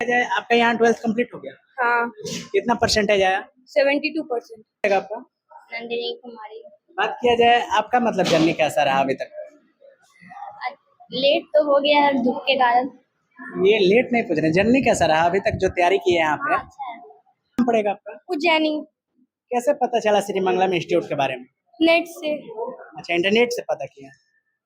जाए आपका यहाँ 12th कंप्लीट हो गया? हाँ, कितना परसेंटेज आया 72%। आपका? नंदिनी कुमारी। बात किया जाए आपका मतलब जर्नी कैसा रहा अभी तक? लेट तो हो गया है धूप के कारण। ये लेट नहीं पूछ रहे, जर्नी कैसा रहा अभी तक जो तैयारी की है यहाँ पे? अच्छा है। नाम पड़ेगा आपका? उज्जैनी। कैसे पता चला श्री मंगलम इंस्टीट्यूट के बारे में? नेट से। अच्छा, इंटरनेट से पता किया,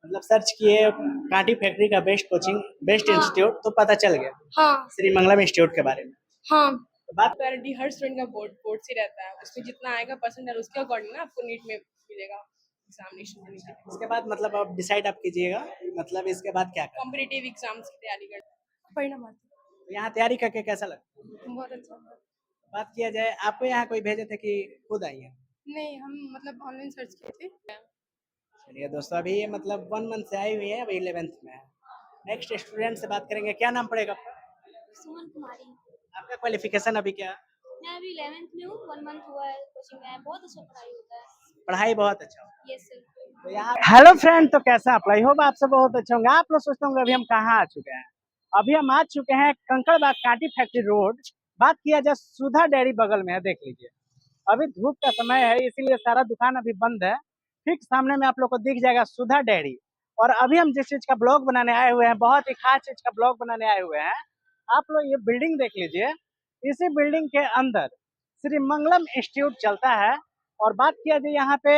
मतलब सर्च किए कांटी फैक्ट्री का बेस्ट कोचिंग, बेस्ट हाँ। इंस्टीट्यूट, तो पता चल गया हाँ। श्री मंगलम इंस्टीट्यूट के बारे में। हाँ। तो बात गारंटी हर स्टूडेंट का बोर्ड बोर्ड से रहता है, उसमें जितना आएगा परसेंटेज उसके अकॉर्डिंग ना आपको नीट में मिलेगा एग्जामिनेशन देने के लिए। इसके बाद मतलब आप डिसाइड आप कीजिएगा, मतलब इसके बाद क्या करना कॉम्पिटिटिव एग्जाम्स की तैयारी कर परिणाम आते है। यहाँ तैयारी करके कैसा लगा? बहुत अच्छा। बात किया जाए आपको यहाँ कोई भेजे थे कि खुद आई है? नहीं, हम मतलब ऑनलाइन सर्च किए थे। चलिए दोस्तों, अभी ये मतलब 1 मंथ से आई हुई है, अभी 11th में है। नेक्स्ट स्टूडेंट से बात करेंगे, क्या नाम पड़ेगा आपका? सुमन कुमारी। आपका क्वालिफिकेशन अभी क्या? मैं अभी 11th में हूँ, 1 मंथ हुआ है कोचिंग में, बहुत अच्छा पढ़ाई होता है। पढ़ाई बहुत अच्छा हो। Yes sir. तो यहाँ हेलो फ्रेंड, तो कैसा आप? आई होप आप सब बहुत अच्छे होंगे। आप लोग सोचते होंगे अभी हम कहाँ आ चुके हैं। अभी हम आ चुके हैं कंकड़बाग कांटी फैक्ट्री रोड। बात किया जाए सुधा डेयरी बगल में है, देख लीजिए। अभी धूप का समय है, इसीलिए सारा दुकान अभी बंद है। ठीक सामने में आप लोग को दिख जाएगा सुधा डेयरी। और अभी हम जिस चीज का ब्लॉग बनाने आए हुए हैं, बहुत ही खास चीज का ब्लॉग बनाने आए हुए हैं। आप लोग ये बिल्डिंग देख लीजिए, इसी बिल्डिंग के अंदर श्री मंगलम इंस्टीट्यूट चलता है। और बात किया जाए यहाँ पे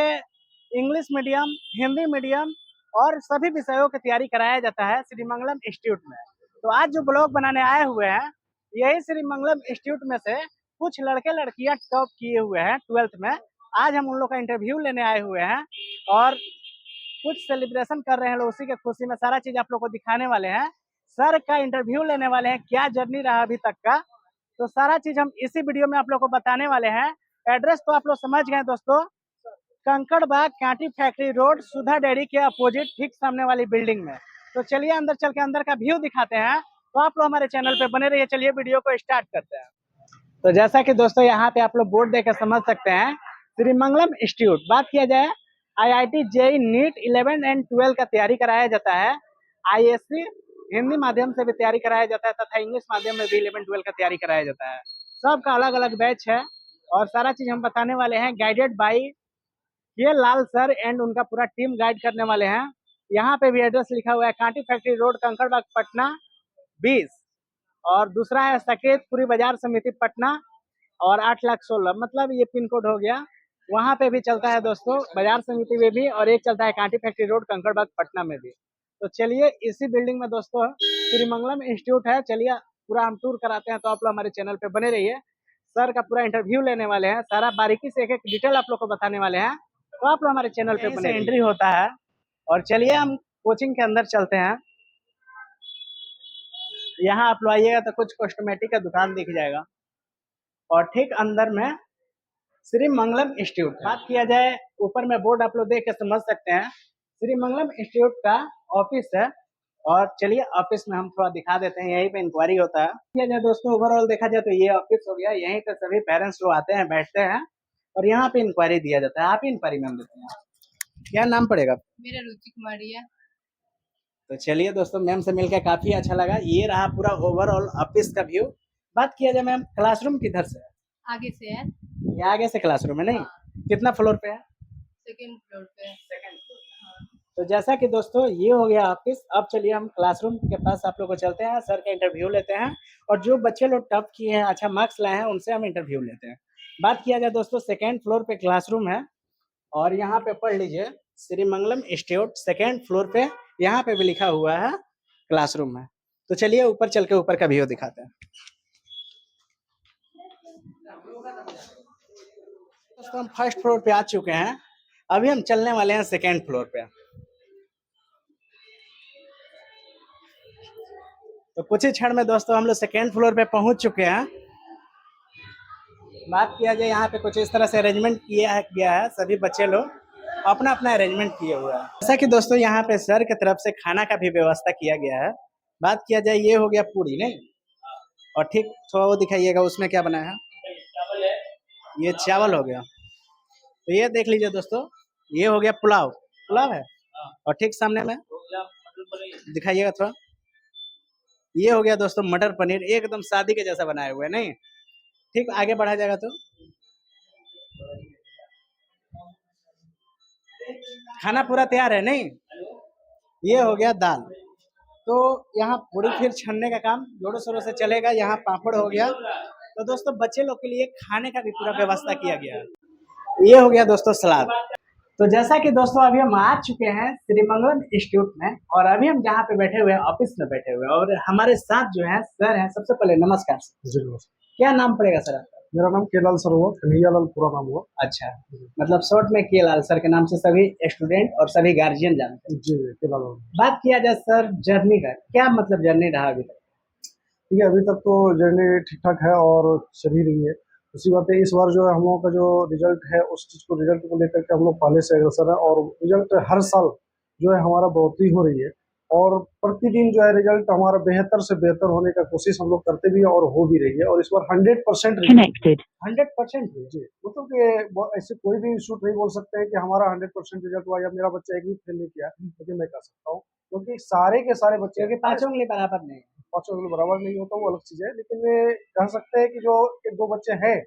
इंग्लिश मीडियम, हिंदी मीडियम और सभी विषयों की तैयारी कराया जाता है श्री मंगलम इंस्टीट्यूट में। तो आज जो ब्लॉग बनाने आए हुए हैं, यही श्री मंगलम इंस्टीट्यूट में से कुछ लड़के लड़कियां टॉप किए हुए हैं 12th में। आज हम उन लोग का इंटरव्यू लेने आए हुए हैं और कुछ सेलिब्रेशन कर रहे हैं लोग, उसी के खुशी में सारा चीज आप लोग को दिखाने वाले हैं। सर का इंटरव्यू लेने वाले हैं, क्या जर्नी रहा अभी तक का, तो सारा चीज हम इसी वीडियो में आप लोग को बताने वाले हैं। एड्रेस तो आप लोग समझ गए दोस्तों, कंकड़बाग कांटी फैक्ट्री रोड, सुधा डेयरी के अपोजिट, ठीक सामने वाली बिल्डिंग में। तो चलिए अंदर चल के अंदर का व्यू दिखाते हैं। तो आप लोग हमारे चैनल पे बने रहिए। चलिए वीडियो को स्टार्ट करते हैं। तो जैसा कि दोस्तों यहाँ पे आप लोग बोर्ड देख समझ सकते हैं, श्री मंगलम इंस्टीट्यूट। बात किया जाए IIT JEE नीट 11 एंड 12 का तैयारी कराया जाता है। ISC हिंदी माध्यम से भी तैयारी कराया जाता है तथा इंग्लिश माध्यम में भी 11 12 का तैयारी कराया जाता है। सबका अलग अलग बैच है और सारा चीज हम बताने वाले हैं, गाइडेड बाई ये लाल सर एंड उनका पूरा टीम गाइड करने वाले हैं। यहाँ पे भी एड्रेस लिखा हुआ है, कांटी फैक्ट्री रोड, कंकड़बाग, पटना 20। और दूसरा है सकेतपुरी बाजार समिति, पटना, और 8,16,000, मतलब ये पिन कोड हो गया। वहाँ पे भी चलता है दोस्तों, बाजार समिति में भी, और एक चलता है कांटी फैक्ट्री रोड, कंकड़बाग, पटना में भी। तो चलिए इसी बिल्डिंग में दोस्तों श्री मंगलम इंस्टीट्यूट है। चलिए पूरा हम टूर कराते हैं, तो आप लोग हमारे चैनल पे बने रहिए। सर का पूरा इंटरव्यू लेने वाले हैं, सारा बारीकी से एक एक डिटेल आप लोग को बताने वाले हैं। तो आप लोग हमारे चैनल पे बने रहिए। एंट्री होता है और चलिए हम कोचिंग के अंदर चलते हैं। यहाँ आप लोग आइएगा तो कुछ कॉस्मेटिक का दुकान दिख जाएगा और ठीक अंदर में श्री मंगलम इंस्टीट्यूट। बात किया जाए ऊपर में बोर्ड आप लोग देख के समझ सकते हैं, श्री मंगलम इंस्टीट्यूट का ऑफिस है। और चलिए ऑफिस में हम थोड़ा दिखा देते हैं, यहीं पे इंक्वायरी होता है। किया जाए दोस्तों ओवरऑल देखा जाए तो ये ऑफिस हो गया, यहीं पे सभी पेरेंट्स लोग आते हैं, बैठते हैं और यहाँ पे इंक्वायरी दिया जाता है। आप ही इंक्वायरी मैम देते हैं, क्या नाम पड़ेगा? मेरा रुचि कुमारी है। तो चलिए दोस्तों, मैम से मिलकर काफी अच्छा लगा। ये रहा पूरा ओवरऑल ऑफिस का व्यू। बात किया जाए मैम क्लासरूम किधर से है? आगे से है। ये आगे से क्लासरूम है नहीं? कितना फ्लोर पे है? सेकंड फ्लोर पे। तो जैसा कि दोस्तों ये हो गया ऑफिस। अब चलिए हम क्लासरूम के पास आप लोग को चलते हैं, सर का इंटरव्यू लेते हैं और जो बच्चे लोग टॉप किए हैं, अच्छा मार्क्स लाए हैं, उनसे हम इंटरव्यू लेते हैं। बात किया जाए दोस्तों सेकेंड फ्लोर पे क्लासरूम है और यहाँ पे पढ़ लीजिए श्री मंगलम इंस्टीट्यूट, सेकेंड फ्लोर पे, यहाँ पे भी लिखा हुआ है क्लासरूम है। तो चलिए ऊपर चल के ऊपर का व्यू दिखाते हैं। दोस्तों हम फर्स्ट फ्लोर पे आ चुके हैं, अभी हम चलने वाले हैं सेकेंड फ्लोर पे। तो कुछ ही क्षण में दोस्तों हम लोग सेकेंड फ्लोर पे पहुंच चुके हैं। बात किया जाए यहाँ पे कुछ इस तरह से अरेंजमेंट किया गया है, सभी बच्चे लोग अपना अपना अरेंजमेंट किए हुए हैं। जैसा कि दोस्तों यहाँ पे सर की तरफ से खाना का भी व्यवस्था किया गया है। बात किया जाए ये हो गया पूरी नहीं, और ठीक थोड़ा वो दिखाइएगा उसमें क्या बना है, ये चावल हो गया। तो ये देख लीजिए दोस्तों, ये हो गया पुलाव, पुलाव है। और ठीक सामने में दिखाइएगा थोड़ा, ये हो गया दोस्तों मटर पनीर, एकदम शादी के जैसा बनाए हुए हैं, नहीं? ठीक, आगे बढ़ा जाएगा तो खाना पूरा तैयार है, नहीं? ये हो गया दाल। तो यहाँ पूरी फिर छनने का काम जोरों शोरों से चलेगा। यहाँ पापड़ हो गया। तो दोस्तों बच्चे लोग के लिए खाने का भी पूरा व्यवस्था किया गया है। ये हो गया दोस्तों सलाद। तो जैसा कि दोस्तों अभी हम आ चुके हैं श्रीमंगलम इंस्टीट्यूट में, और अभी हम जहाँ पे बैठे हुए हैं ऑफिस में बैठे हुए हैं, और हमारे साथ जो है सर हैं। सबसे पहले नमस्कार सर। जी नमस्कार। क्या नाम पड़ेगा सर आपका? मेरा नाम केलाल सर हुआ, कन्हैया लाल पूरा नाम हुआ। अच्छा, मतलब शॉर्ट में केलाल सर के नाम से सभी स्टूडेंट और सभी गार्जियन जानते हैं। जी केलाल लाल। बात किया जाए सर जर्नी का, क्या मतलब जर्नी रहा अभी तक? ठीक है, अभी तक तो जर्नी ठीक ठाक है और चल ही रही है। दूसरी बात है, इस बार जो है हम लोगों का जो रिजल्ट है उस चीज़ को, रिजल्ट को लेकर के हम लोग पहले से अग्रसर है, और रिजल्ट हर साल जो है हमारा बढ़ोतरी हो रही है, और प्रतिदिन जो है रिजल्ट हमारा बेहतर से बेहतर होने का कोशिश हम लोग करते भी हैं और हो भी रही है। और इस बार 100% Connected. 100%? जी, मतलब कि ऐसे कोई भी इंस्टीट्यूट नहीं बोल सकते हैं कि हमारा 100% रिजल्ट हुआ या मेरा बच्चा एक भी फेल नहीं किया, लेकिन मैं कह सकता हूँ क्योंकि सारे के सारे बच्चे, क्योंकि पांचों उंगली बराबर नहीं है। पाँचों उंगली बराबर नहीं होता, वो अलग चीज़ है, लेकिन वे कह सकते हैं कि जो एक दो बच्चे हैं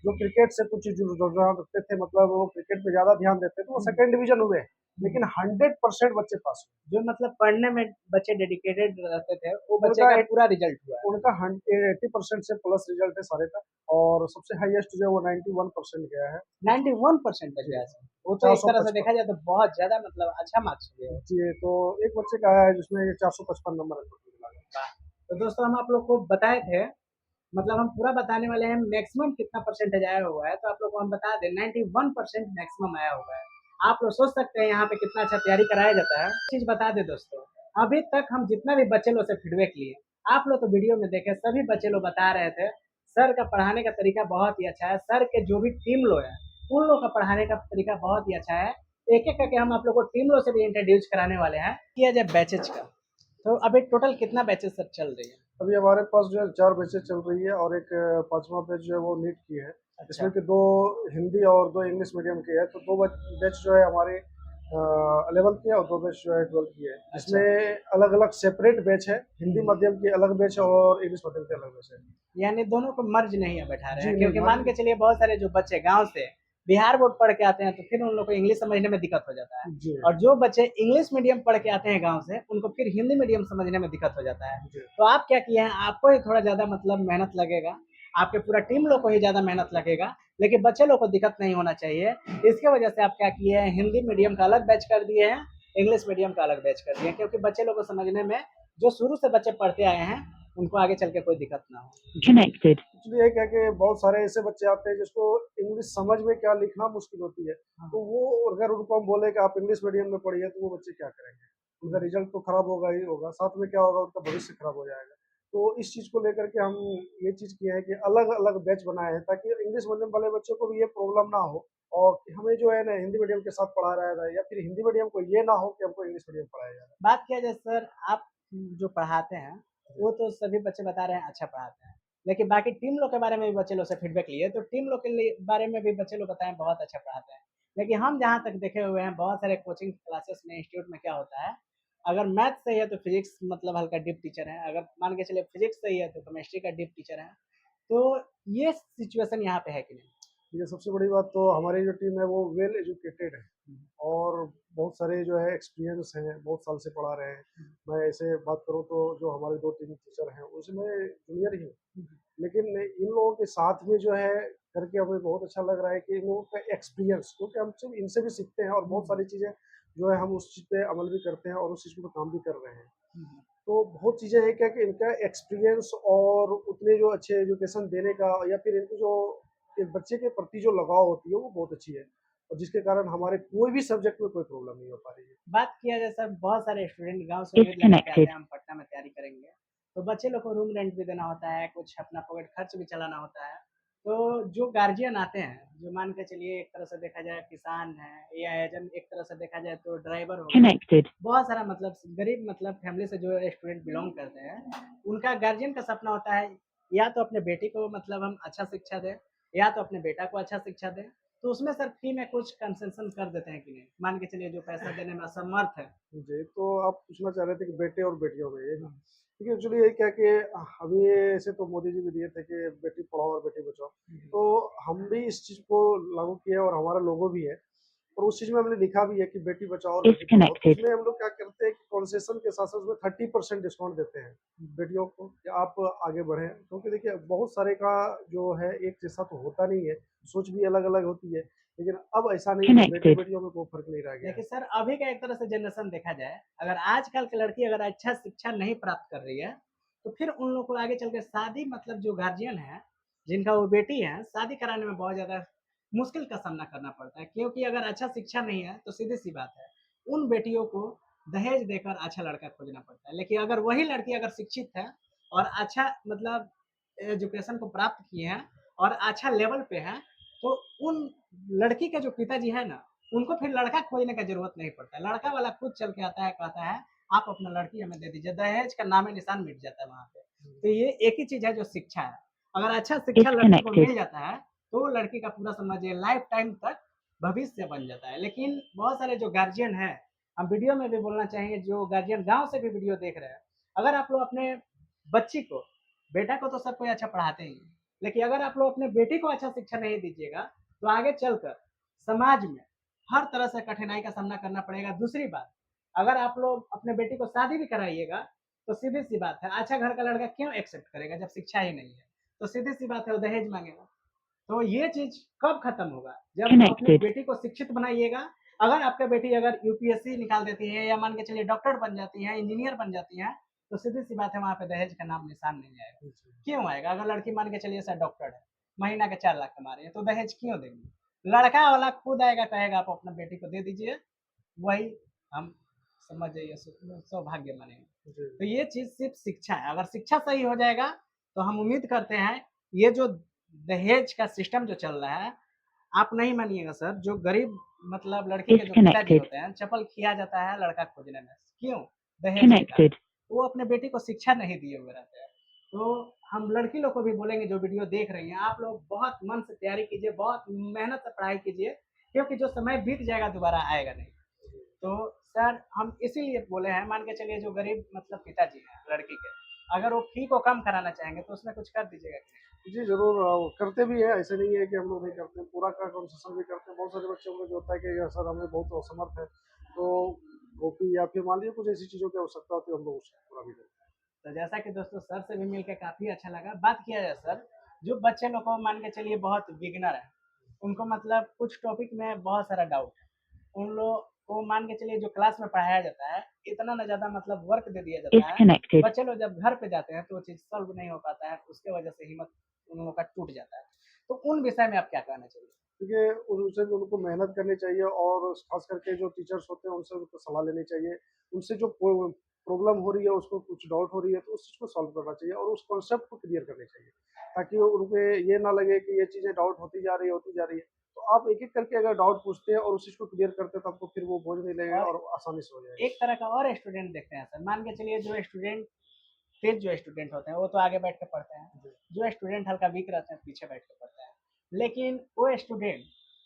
जो क्रिकेट से कुछ रुझान रखते थे, मतलब वो क्रिकेट पे ज्यादा ध्यान देते थे, वो सेकंड डिवीजन हुए, लेकिन 100% बच्चे पास हुए। जो मतलब पढ़ने में बच्चे डेडिकेटेड रहते थे, वो बच्चे उनका का पूरा रिजल्ट हुआ है। उनका 80% से प्लस रिजल्ट है सारे का, और सबसे हाईएस्ट जो है वो 91% गया है। 91% तक गया सर। वो तो एक तरह से देखा जाए तो बहुत ज्यादा मतलब अच्छा मार्क्स हो गया। जी, तो एक बच्चे का आया है जिसमें 455 नंबर है। वाह! तो दोस्तों हम आप लोग को बताए थे, मतलब हम पूरा बताने वाले हैं मैक्सिमम कितना परसेंटेज आया हुआ है, तो आप लोग को हम बता दें 91% मैक्सिमम आया हुआ है। आप लोग सोच सकते हैं यहाँ पे कितना अच्छा तैयारी कराया जाता है। चीज बता दें दोस्तों, अभी तक हम जितना भी बच्चे लोग से फीडबैक लिए, आप लोग तो वीडियो में देखे, सभी बच्चे लोग बता रहे थे सर का पढ़ाने का तरीका बहुत ही अच्छा है। सर के जो भी टीम लोग हैं उन लोग का पढ़ाने का तरीका बहुत ही अच्छा है। एक एक करके हम आप लोग को टीम लोग से भी इंट्रोड्यूस कराने वाले हैं। किया जाए बैचेज का, तो अभी टोटल कितना बैचेज सर चल रही है? अभी हमारे पास जो है 4 बैचेज चल रही है, और एक पांचवा बैच जो है वो नीट की है। अच्छा। इसमें कि 2 हिंदी और 2 इंग्लिश मीडियम की है, तो 2 बैच जो है हमारे 11th की है, और 2 बैच जो है 12th की है। अच्छा। इसमें अलग अलग सेपरेट बैच है, हिंदी माध्यम की अलग बैच है और इंग्लिश माध्यम की अलग बैच है। यानी दोनों को मर्ज नहीं है बैठा रहे जी हैं, नहीं, क्योंकि मान के चलिए बहुत सारे जो बच्चे गांव से बिहार बोर्ड पढ़ के आते हैं तो फिर उन लोग को इंग्लिश समझने में दिक्कत हो जाता है, जी और जो बच्चे इंग्लिश मीडियम पढ़ के आते हैं गांव से उनको फिर हिंदी मीडियम समझने में दिक्कत हो जाता है। जी तो आप क्या किए हैं, आपको ही थोड़ा ज्यादा मतलब मेहनत लगेगा, आपके पूरा टीम लोग को ही ज्यादा मेहनत लगेगा, लेकिन बच्चे लोग को दिक्कत नहीं होना चाहिए। इसके वजह से आप क्या किए हैं, हिंदी मीडियम का अलग बैच कर दिए हैं, इंग्लिश मीडियम का अलग बैच कर दिए हैं, क्योंकि बच्चे लोग को समझने में, जो शुरू से बच्चे पढ़ते आए हैं उनको आगे चल के कोई दिक्कत ना हो। Connected. एक्चुअली एक है कि बहुत सारे ऐसे बच्चे आते हैं जिसको इंग्लिश समझ में क्या लिखना मुश्किल होती है, तो वो अगर उनको हम बोले कि आप इंग्लिश मीडियम में पढ़िए, तो वो बच्चे क्या करेंगे, उनका रिजल्ट तो खराब होगा ही होगा, साथ में क्या होगा, उनका भविष्य खराब हो जाएगा। तो इस चीज़ को लेकर के हम ये चीज़ किए हैं कि अलग अलग बैच बनाए हैं, ताकि इंग्लिश मीडियम वाले बच्चों को भी ये प्रॉब्लम ना हो, और हमें जो है ना हिंदी मीडियम के साथ पढ़ा रहा है, या फिर हिंदी मीडियम को ये ना हो कि हमको इंग्लिश मीडियम पढ़ाया जा रहा है। बात किया जाए सर, आप जो पढ़ाते हैं वो तो सभी बच्चे बता रहे हैं अच्छा पढ़ाते हैं, लेकिन बाकी टीम लोग के बारे में भी बच्चे लोग से फीडबैक लिए, तो टीम लोग के लिए बारे में भी बच्चे लोग बताएं बहुत अच्छा पढ़ाते हैं। लेकिन हम जहाँ तक देखे हुए हैं बहुत सारे कोचिंग क्लासेस में, इंस्टीट्यूट में क्या होता है, अगर मैथ सही है तो फिजिक्स मतलब हल्का डीप टीचर है, अगर मान के चलिए फिजिक्स सही है तो केमिस्ट्री का डीप टीचर है। तो ये सिचुएशन यहाँ पे है कि नहीं? ठीक है, सबसे बड़ी बात तो हमारी जो टीम है वो वेल एजुकेटेड है, और बहुत सारे जो है एक्सपीरियंस हैं, बहुत साल से पढ़ा रहे हैं। मैं ऐसे बात करूँ तो जो हमारे 2-3 टीचर हैं उसमें जूनियर ही हूँ, लेकिन इन लोगों के साथ में जो है करके हमें बहुत अच्छा लग रहा है कि इन लोगों का एक्सपीरियंस, क्योंकि हम सिर्फ इनसे भी सीखते हैं, और बहुत सारी चीज़ें जो है हम उस चीज़ पे अमल भी करते हैं और उस चीज़ पर काम भी कर रहे हैं। तो बहुत चीज़ें हैं क्या कि इनका एक्सपीरियंस और उतने जो अच्छे एजुकेशन देने का, या फिर इनकी जो एक बच्चे के प्रति जो लगाव होती है वो बहुत अच्छी है, और जिसके कारण हमारे कोई भी सब्जेक्ट में कोई प्रॉब्लम नहीं हो पा रही है। बात किया जाए सर, बहुत सारे स्टूडेंट गांव से उम्मीद लगा के आते हैं हम पटना में तैयारी करेंगे, तो बच्चे लोग को रूम रेंट भी देना होता है, कुछ अपना पॉकेट खर्च भी चलाना होता है। तो जो गार्जियन आते हैं, जो मान के चलिए एक तरह से देखा जाए किसान है, या एजन एक तरह से देखा जाए तो ड्राइवर हो गया, Connected. बहुत सारा मतलब गरीब मतलब फैमिली से जो स्टूडेंट बिलोंग करते हैं, उनका गार्जियन का सपना होता है या तो अपने बेटी को मतलब हम अच्छा शिक्षा दें, या तो अपने बेटा को अच्छा शिक्षा दें। तो उसमें सर फी में कुछ कंसेशन कर देते हैं कि नहीं, मान के चलिए जो पैसा देने में असमर्थ है। जी, तो आप पूछना चाह रहे थे कि बेटे और बेटियों में ये ना, देखिए एक्चुअली ये क्या कि अभी ऐसे तो मोदी जी भी दिए थे कि बेटी पढ़ाओ और बेटी बचाओ, तो हम भी इस चीज़ को लागू किए हैं और हमारा लोगो भी है। और उस चीज़ में हमने लिखा भी है कि बेटी बचाओ और बेटी पढ़ाओ। तो Disconnected. उसमें हम लोग क्या करते हैं कि कंसेशन के साथ-साथ उसमें 30% डिस्काउंट देते हैं बेटियों को कि आप आगे बढ़ें। क्योंकि देखिए बहुत सारे का जो है एक जैसा तो होता नहीं है, सोच भी अलग-अलग होती है। लेकिन अब ऐसा नहीं है, Connected. बेटे-बेटियों में कोई फ़र्क नहीं रह गया है। देखिए सर, अभी का एक तरह से जनरेशन देखा जाए, अगर आजकल की लड़की अगर अच्छा शिक्षा नहीं प्राप्त कर रही है, तो फिर उन लोग को आगे चल के शादी मतलब जो गार्जियन है, जिनका वो बेटी है, शादी कराने में बहुत ज़्यादा मुश्किल का सामना करना पड़ता है। क्योंकि अगर अच्छा शिक्षा नहीं है, तो सीधी-सी बात है, उन बेटियों को दहेज देकर अच्छा लड़का खोजना पड़ता है। लेकिन अगर वही लड़की अगर शिक्षित है और अच्छा मतलब एजुकेशन को प्राप्त किए हैं और अच्छा लेवल पे है, तो उन लड़की के जो पिताजी है ना, उनको फिर लड़का खोजने का ज़रूरत नहीं पड़ता है। लड़का वाला खुद चल के आता है, कहता है, "आप अपना लड़की हमें दे दीजिए।" दहेज का नामो-निशान मिट जाता है वहाँ पे। तो ये एक ही चीज़ है जो शिक्षा है। अगर अच्छा शिक्षा लड़की को Disconnected. मिल जाता है, तो वो लड़की का पूरा समझिए लाइफ टाइम तक भविष्य बन जाता है। लेकिन बहुत सारे जो गार्जियन हैं, हम वीडियो में भी बोलना चाहेंगे, जो गार्जियन गाँव से भी वीडियो देख रहे हैं, अगर आप लोग अपने बच्ची को, बेटा को तो सब कोई अच्छा पढ़ाते ही हैं, लेकिन अगर आप लोग अपने बेटी को अच्छा शिक्षा नहीं दीजिएगा, तो आगे चलकर समाज में हर तरह से कठिनाई का सामना करना पड़ेगा। दूसरी बात, अगर आप लोग अपने बेटी को शादी भी कराइएगा, तो सीधी-सी बात है, अच्छा घर का लड़का क्यों एक्सेप्ट करेगा जब शिक्षा ही नहीं है? तो सीधी-सी बात है वो दहेज माँगेगा। तो ये चीज़ कब खत्म होगा? जब अपनी Connected. बेटी को शिक्षित बनाइएगा। अगर आपका बेटी अगर यूपीएससी निकाल देती है या मान के चलिए डॉक्टर बन जाती है, इंजीनियर बन जाती है, तो सीधी-सी बात है वहाँ पे दहेज का नाम निशान नहीं आएगा। क्यों आएगा? अगर लड़की मान के चलिए सर डॉक्टर है, महीना के 4 लाख कमा रही है, तो दहेज क्यों देंगी? लड़का वाला खुद आएगा कहेगा आप अपना बेटी को दे दीजिए, वही हम समझ जाइए सौभाग्य मानेंगे। जी। तो ये चीज़ सिर्फ़ शिक्षा है, अगर शिक्षा सही हो जाएगा, तो हम उम्मीद करते हैं ये जो दहेज का सिस्टम जो चल रहा है, आप नहीं मानिएगा सर, जो गरीब मतलब लड़की के जो पिताजी Disconnected. होते हैं, चप्पल खिया जाता है लड़का खोजने में। क्यों? दहेज के कारण। Connected. वो अपने बेटी को शिक्षा नहीं दिए हुए रहते हैं। तो हम लड़की लोग को भी बोलेंगे जो वीडियो देख रही हैं, आप लोग बहुत मन से तैयारी कीजिए, बहुत मेहनत से पढ़ाई कीजिए, क्योंकि जो समय बीत जाएगा दोबारा आएगा नहीं। तो सर हम इसीलिए बोले हैं, मान के चलिए जो गरीब मतलब पिताजी हैं लड़की के, अगर वो फ़ी को कम कराना चाहेंगे तो उसमें कुछ कर दीजिएगा कि नहीं? जी, ज़रूर करते भी हैं, ऐसे नहीं है कि हम लोग नहीं करते हैं, पूरा का कंसेशन भी करते हैं। बहुत सारे बच्चों को जो होता है कि या सर हमें बहुत असमर्थ है, तो कॉपी या फिर मान लीजिए कुछ ऐसी चीज़ों की आवश्यकता होती है, हम लोग उसको पूरा भी करते हैं। तो जैसा कि दोस्तों सर से भी मिलके काफ़ी अच्छा लगा। बात किया जाए सर, जो बच्चे लोग को मान के चलिए बहुत बिगिनर है, उनको मतलब कुछ टॉपिक में बहुत सारा डाउट है। उन लोग को मान के चलिए जो क्लास में पढ़ाया जाता है, इतना ना ज़्यादा मतलब वर्क दे दिया जाता है, Disconnected. बच्चे लोग जब घर पे जाते हैं तो वो चीज़ सॉल्व नहीं हो पाता है, उसके वजह से हिम्मत उन लोगों का टूट जाता है। तो उन विषय में आप क्या कहना चाहिए? देखिए, उस विषय में उनको मेहनत करनी चाहिए और ख़ास करके जो टीचर्स होते हैं, उनसे उनको सलाह लेनी चाहिए। उनसे जो प्रॉब्लम हो रही है, उसको कुछ डाउट हो रही है, तो उस चीज़ को सॉल्व करना चाहिए और उस कॉन्सेप्ट को क्लियर करनी चाहिए, ताकि उनको ये ना लगे कि ये चीज़ें डाउट होती जा रही है। तो आप एक-एक करके अगर डाउट पूछते हैं और उस चीज़ को क्लियर करते हैं, तो आपको फिर वो बोझ नहीं लगेगा और और आसानी से हो जाएगा। एक तरह का और स्टूडेंट देखते हैं सर, मान के चलिए जो स्टूडेंट तेज जो स्टूडेंट होते हैं वो तो आगे बैठ के पढ़ते हैं, जो स्टूडेंट हल्का वीक रहते हैं पीछे बैठ के पढ़ते हैं। लेकिन वो स्टूडेंट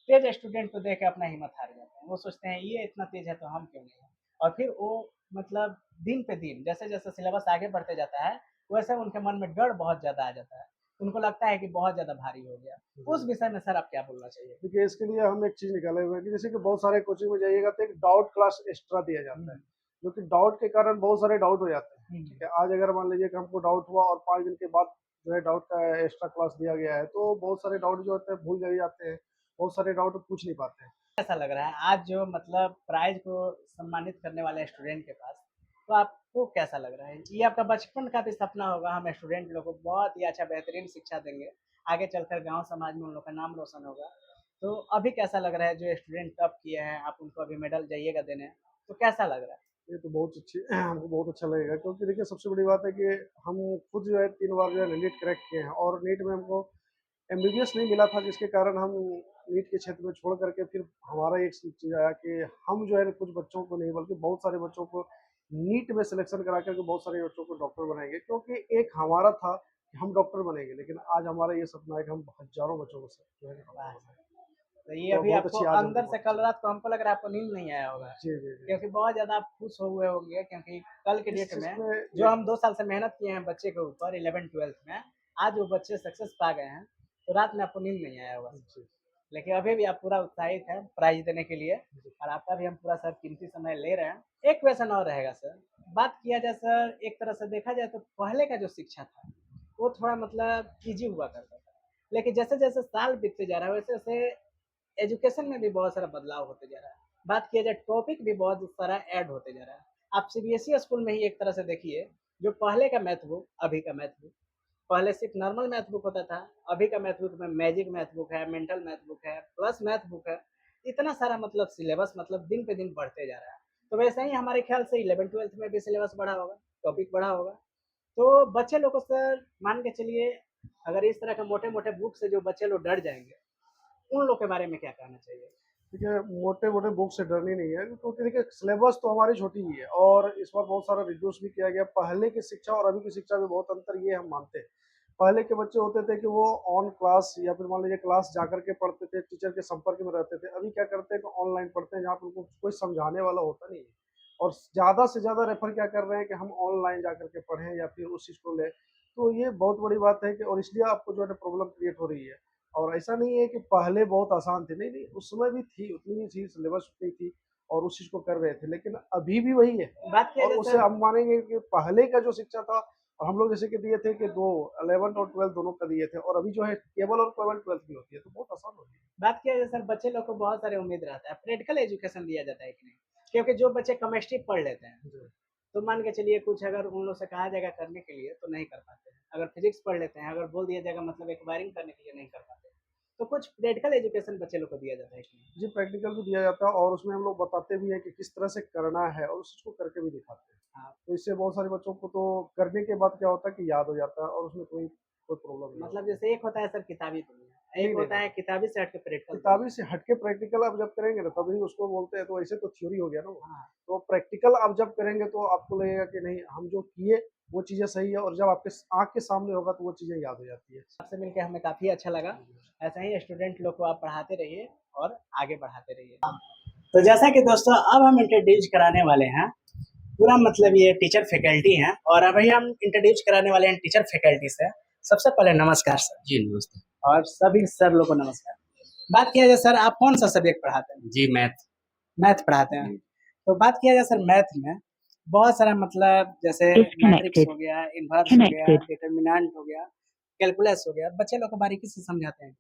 तेज स्टूडेंट को देख के अपना हिम्मत हार जाते हैं, वो सोचते हैं ये इतना तेज है तो हम क्यों नहीं हैं। और फिर वो मतलब दिन पे दिन जैसे जैसे सिलेबस आगे बढ़ते जाता है, वैसे उनके मन में डर बहुत ज़्यादा आ जाता है, उनको लगता है कि बहुत ज़्यादा भारी हो गया। उस विषय में सर आप क्या बोलना चाहिए? देखिए, इसके लिए हम एक चीज़ निकाले हुए हैं कि जैसे कि बहुत सारे कोचिंग में जाइएगा तो एक डाउट क्लास एक्स्ट्रा दिया जाता है, जो कि डाउट के कारण बहुत सारे डाउट हो जाते हैं। ठीक है, आज अगर मान लीजिए कि हमको डाउट हुआ और 5 दिन के बाद जो है डाउट का एक्स्ट्रा क्लास दिया गया है, तो बहुत सारे डाउट जो होते हैं भूल जाए जाते हैं, बहुत सारे डाउट पूछ नहीं पाते हैं। कैसा लग रहा है आज जो मतलब प्राइज़ को सम्मानित करने वाले स्टूडेंट के पास, तो आपको कैसा लग रहा है? ये आपका बचपन का भी सपना होगा, हम स्टूडेंट लोग को बहुत ही अच्छा बेहतरीन शिक्षा देंगे, आगे चलकर गाँव समाज में उन लोग का नाम रोशन होगा। तो अभी कैसा लग रहा है जो स्टूडेंट टॉप किए हैं, आप उनको अभी मेडल जाइएगा देने, तो कैसा लग रहा है? ये तो बहुत अच्छी हमको बहुत अच्छा लगेगा क्योंकि देखिए सबसे बड़ी बात है कि हम खुद जो है 3 बार जो है नीट क्रैक किए हैं और नीट में हमको एमबीबीएस नहीं मिला था जिसके कारण हम नीट के क्षेत्र में छोड़ करके फिर हमारा एक चीज़ आया कि हम जो है कुछ बच्चों को नहीं बल्कि बहुत सारे बच्चों को नीट में सिलेक्शन करा करके बहुत सारे बच्चों को डॉक्टर बनाएंगे क्योंकि एक हमारा था कि हम डॉक्टर बनेंगे लेकिन आज हमारा ये सपना है कि हम हज़ारों बच्चों को जो है डॉक्टर बनाएँ। तो ये तो अभी बहुत आपको अच्छी आज अंदर हमको से बहुत कल अच्छी रात को हमको लग रहा है आपको नींद नहीं आया होगा, जी, जी, जी। क्योंकि बहुत ज़्यादा आप खुश हुए होंगे, क्योंकि कल के इस डेट चीज़ में में जो हम 2 साल से मेहनत किए हैं बच्चे के ऊपर 11th-12th में, आज वो बच्चे सक्सेस पा गए हैं, तो रात में आपको नींद नहीं आया होगा। जी, लेकिन अभी भी आप पूरा उत्साहित हैं प्राइज़ देने के लिए, और आपका भी हम पूरा सर कीमती समय ले रहे हैं। एक क्वेश्चन और रहेगा सर, बात किया जाए सर, एक तरह से देखा जाए तो पहले का जो शिक्षा था, वो थोड़ा मतलब ईज़ी हुआ करता था। लेकिन जैसे-जैसे साल बीतते जा रहा है, वैसे-वैसे एजुकेशन में भी बहुत सारा बदलाव होते जा रहा है। बात किया जाए टॉपिक भी बहुत सारा ऐड होते जा रहा है। आप सीबीएसई स्कूल में ही एक तरह से देखिए, जो पहले का मैथ बुक, अभी का मैथ बुक, पहले सिर्फ नॉर्मल मैथ बुक होता था, अभी का मैथ बुक में मैजिक मैथ बुक है, मेंटल मैथ बुक है, प्लस मैथ बुक है। इतना सारा मतलब सिलेबस मतलब दिन पे दिन बढ़ते जा रहा है। तो वैसे ही हमारे ख्याल से 11th-12th में भी सिलेबस बढ़ा होगा, टॉपिक बढ़ा होगा। तो बच्चे लोग को सर मान के चलिए, अगर इस तरह के मोटे-मोटे बुक से जो बच्चे लोग डर जाएँगे, उन लोग के बारे में क्या कहना चाहिए? देखिए मोटे-मोटे बुक से डरनी नहीं है क्योंकि देखिए सिलेबस तो हमारी छोटी ही है और इस बार बहुत सारा रिड्यूस भी किया गया। पहले की शिक्षा और अभी की शिक्षा में बहुत अंतर ये हम मानते हैं। पहले के बच्चे होते थे कि वो ऑन क्लास या फिर मान लीजिए क्लास जाकर के पढ़ते थे, टीचर के संपर्क में रहते थे। अभी क्या करते हैं कि ऑनलाइन पढ़ते हैं जहाँ पे उनको कोई समझाने वाला होता नहीं है। और ज़्यादा से ज़्यादा रेफ़र क्या कर रहे हैं कि हम ऑनलाइन जाकर के पढ़ें या फिर उस चीज़ को लें। तो ये बहुत बड़ी बात है कि और इसलिए आपको जो है ना प्रॉब्लम क्रिएट हो रही है। और ऐसा नहीं है कि पहले बहुत आसान थे, नहीं, नहीं, उस समय भी थी, उतनी ही थी, सिलेबस उतनी थी और उस चीज़ को कर रहे थे, लेकिन अभी भी वही है। बात किया और जाए उससे सर, हम मानेंगे कि पहले का जो शिक्षा था और हम लोग जैसे कि दिए थे कि 2 11th और 12th दोनों का दिए थे और अभी जो है केवल और केवल 12th की होती है, तो बहुत आसान हो गई है। बात किया जाए सर, बच्चे लोग को बहुत सारे उम्मीद रहता है, प्रैक्टिकल एजुकेशन दिया जाता है कि नहीं? क्योंकि जो बच्चे केमिस्ट्री पढ़ लेते हैं, जी। तो मान के चलिए कुछ अगर उन लोग से कहा जाएगा करने के लिए तो नहीं कर पाते हैं। अगर फिजिक्स पढ़ लेते हैं, अगर बोल दिया जाएगा मतलब एक वायरिंग करने के लिए नहीं कर पाते। तो कुछ प्रैक्टिकल एजुकेशन बच्चे लोग को दिया जाता है कि नहीं? जी, प्रैक्टिकल भी दिया जाता है और उसमें हम लोग बताते भी हैं कि किस तरह से करना है और उस चीज़ को करके भी दिखाते हैं। हाँ, तो इससे बहुत सारे बच्चों को तो करने के बाद क्या होता है कि याद हो जाता है और उसमें कोई कोई प्रॉब्लम नहीं मतलब होती है। जैसे एक होता है सर किताबी दुनिया, नहीं, एक नहीं, होता है नहीं। किताबी से हट के प्रैक्टिकल किताबी दुनिया। से हट के प्रैक्टिकल आप जब करेंगे ना तभी उसको बोलते हैं तो ऐसे तो थ्योरी हो गया ना वो। हाँ, तो प्रैक्टिकल आप जब करेंगे तो आपको लगेगा कि नहीं हम जो किए वो चीज़ें सही है और जब आपके आँख के सामने होगा तो वो चीज़ें याद हो जाती है। आपसे मिलके हमें काफ़ी अच्छा लगा। ऐसा ही स्टूडेंट लोग को आप पढ़ाते रहिए और आगे बढ़ाते रहिए। तो जैसा कि दोस्तों अब हम इंट्रोड्यूस कराने वाले हैं, पूरा मतलब ये टीचर फैकल्टी हैं और अभी हम इंट्रोड्यूस कराने वाले हैं टीचर फैकल्टी से। सबसे पहले नमस्कार सर। जी, नमस्ते। और सभी सर लोग को नमस्कार। बात किया जाए सर, आप कौन सा सब्जेक्ट पढ़ाते हैं? जी, मैथ। मैथ पढ़ाते हैं। तो बात किया जाए सर मैथ में बहुत सारा मतलब जैसे मैट्रिक्स हो गया, इन्वर्स हो गया, डिटर्मिनेंट हो गया, कैलकुलस हो गया, बच्चे लोग को बारीकी से समझाते हैं।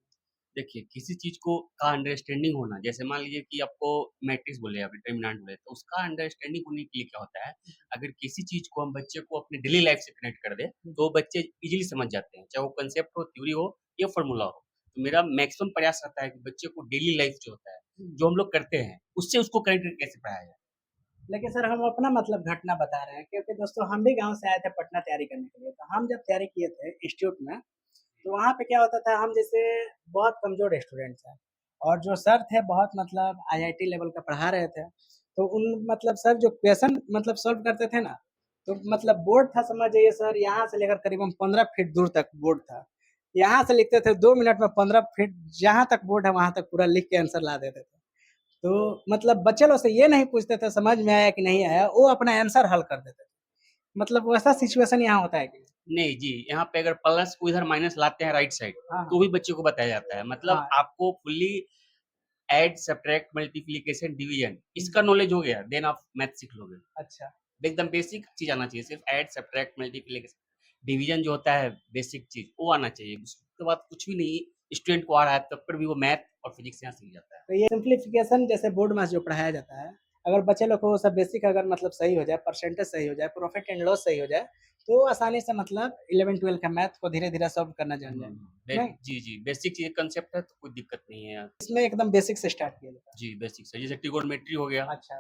देखिए, किसी चीज़ को का अंडरस्टैंडिंग होना, जैसे मान लीजिए कि आपको मैट्रिक्स बोले या डिटरमिनेंट बोले, तो उसका अंडरस्टैंडिंग होने के लिए क्या होता है, अगर किसी चीज़ को हम बच्चे को अपनी डेली लाइफ से कनेक्ट कर दें, तो बच्चे ईज़िली समझ जाते हैं, चाहे वो कांसेप्ट हो, थ्योरी हो या फ़ॉर्मूला हो। तो मेरा मैक्सिमम प्रयास रहता है कि बच्चे को डेली लाइफ जो होता है, जो हम लोग करते हैं, उससे उसको कनेक्ट करके कैसे पढ़ाया जाए। लेकिन सर हम अपना मतलब घटना बता रहे हैं, क्योंकि दोस्तों हम भी गाँव से आए थे पटना तैयारी करने के लिए। तो हम जब तैयारी किए थे इंस्टीट्यूट में, तो वहाँ पे क्या होता था, हम जैसे बहुत कमज़ोर स्टूडेंट थे और जो सर थे बहुत मतलब आईआईटी लेवल का पढ़ा रहे थे। तो उन मतलब सर जो क्वेश्चन मतलब सॉल्व करते थे ना, तो मतलब बोर्ड था, समझ जाइए सर यहाँ से लेकर करीबन 15 फीट दूर तक बोर्ड था। यहाँ से लिखते थे 2 मिनट में 15 फीट जहाँ तक बोर्ड है वहाँ तक पूरा लिख के आंसर ला देते थे। तो मतलब बच्चे लोग से ये नहीं पूछते थे समझ में आया कि नहीं आया, वो अपना आंसर हल कर देते थे। मतलब वैसा सिचुएशन यहाँ होता है कि नहीं जी, यहाँ पे अगर प्लस को इधर माइनस लाते हैं राइट साइड, हाँ, तो भी बच्चे को बताया जाता है। मतलब हाँ, आपको fully add, subtract, multiplication, division इसका नॉलेज हो गया, देन आप मैथ सीख लोगे। अच्छा। एकदम बेसिक चीज़ आना चाहिए, सिर्फ ऐड, सब्ट्रैक्ट, मल्टीप्लिकेशन, डिवीजन जो होता है बेसिक चीज़, वो आना चाहिए। उसके बाद कुछ भी नहीं, स्टूडेंट को आ रहा है तब पर भी वो मैथ और फिजिक्स यहाँ सीख जाता है। तो ये सिंप्लीफिकेशन जैसे बोर्ड में जो पढ़ाया जाता है, अगर बच्चे लोग को वो सब बेसिक अगर मतलब सही हो जाए, परसेंटेज सही हो जाए, प्रॉफिट एंड लॉस सही हो जाए, तो आसानी से मतलब 11-12 का मैथ को धीरे-धीरे सॉल्व करना जान जाए। नहीं, जी, जी, बेसिक चीज़ कंसेप्ट है तो कोई दिक्कत नहीं है। इसमें एकदम बेसिक से स्टार्ट किया जाता जी, बेसिक से जैसे ट्रिगोनोमेट्री हो गया। है। अच्छा,